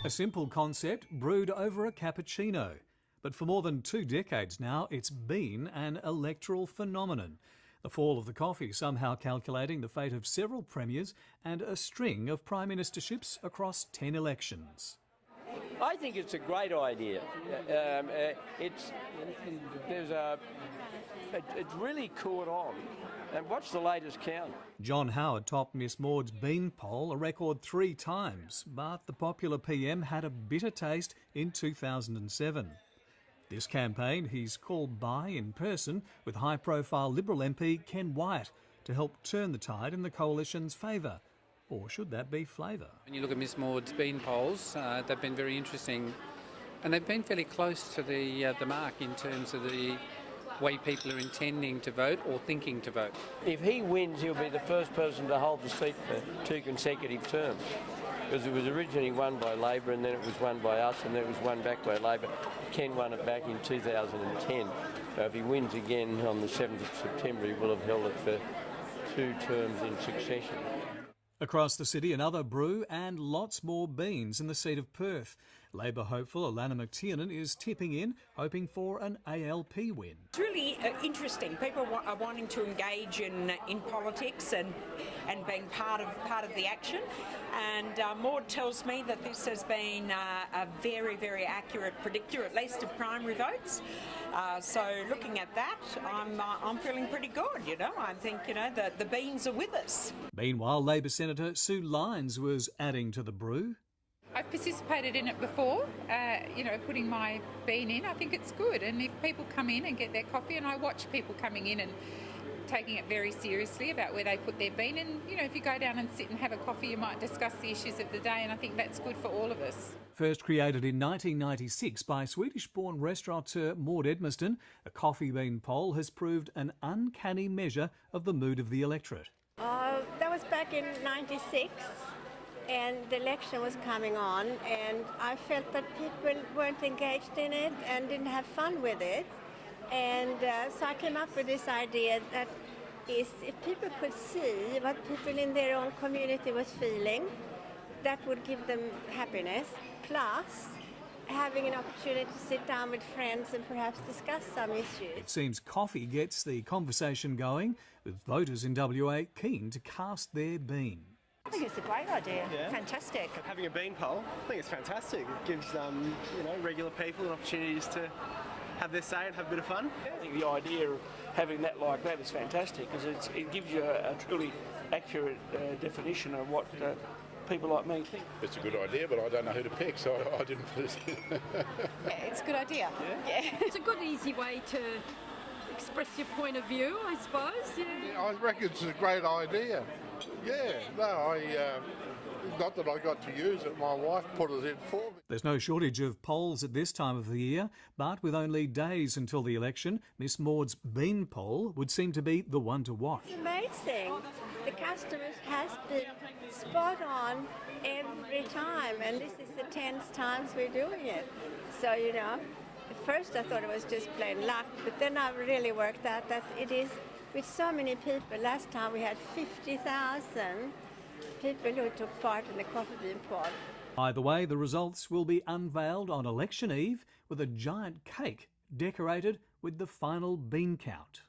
A simple concept brewed over a cappuccino. But for more than 2 decades now, it's been an electoral phenomenon. The fall of the coffee somehow calculating the fate of several premiers and a string of prime ministerships across 10 elections. I think it's a great idea. It's really caught on. And what's the latest count? John Howard topped Miss Maud's bean poll a record 3 times, but the popular PM had a bitter taste in 2007. This campaign he's called by in person with high-profile Liberal MP Ken Wyatt to help turn the tide in the coalition's favour. Or should that be flavour? When you look at Miss Maud's bean polls, they've been very interesting, and they've been fairly close to the mark in terms of the way people are intending to vote or thinking to vote. If he wins, he'll be the first person to hold the seat for 2 consecutive terms. Because it was originally won by Labor, and then it was won by us, and then it was won back by Labor. Ken won it back in 2010. So if he wins again on the 7th of September, he will have held it for 2 terms in succession. Across the city, another brew and lots more beans in the seat of Perth. Labor hopeful Alana McTiernan is tipping in, hoping for an ALP win. It's really interesting. People are wanting to engage in politics and being part of the action. And Maud tells me that this has been a very, very accurate predictor, at least of primary votes. So looking at that, I'm feeling pretty good. I think the beans are with us. Meanwhile, Labor Senator Sue Lyons was adding to the brew. I've participated in it before, putting my bean in. I think it's good. And if people come in and get their coffee, and I watch people coming in and taking it very seriously about where they put their bean. And, if you go down and sit and have a coffee, you might discuss the issues of the day. And I think that's good for all of us. First created in 1996 by Swedish-born restaurateur Maud Edmiston, a coffee bean poll has proved an uncanny measure of the mood of the electorate. That was back in '96. And the election was coming on, and I felt that people weren't engaged in it and didn't have fun with it. And so I came up with this idea that if people could see what people in their own community was feeling, that would give them happiness, plus having an opportunity to sit down with friends and perhaps discuss some issues. It seems coffee gets the conversation going, with voters in WA keen to cast their bean. I think it's a great idea. Yeah. Fantastic. Having a bean poll, I think it's fantastic. It gives regular people opportunities to have their say and have a bit of fun. I think the idea of having that like that is fantastic, because it gives you a truly accurate definition of what people like me think. It's a good idea, but I don't know who to pick, so I didn't put it in. Yeah, it's a good idea. Yeah. It's a good, easy way to express your point of view, I suppose. Yeah, I reckon it's a great idea. Yeah, no, not that I got to use it, my wife put it in for me. There's no shortage of polls at this time of the year, but with only days until the election, Miss Maud's bean poll would seem to be the one to watch. It's amazing. The customers has been spot on every time, and this is the 10th time we're doing it. So, at first I thought it was just plain luck, but then I really worked out that it is with so many people. Last time we had 50,000 people who took part in the coffee bean poll. Either way, the results will be unveiled on election eve with a giant cake decorated with the final bean count.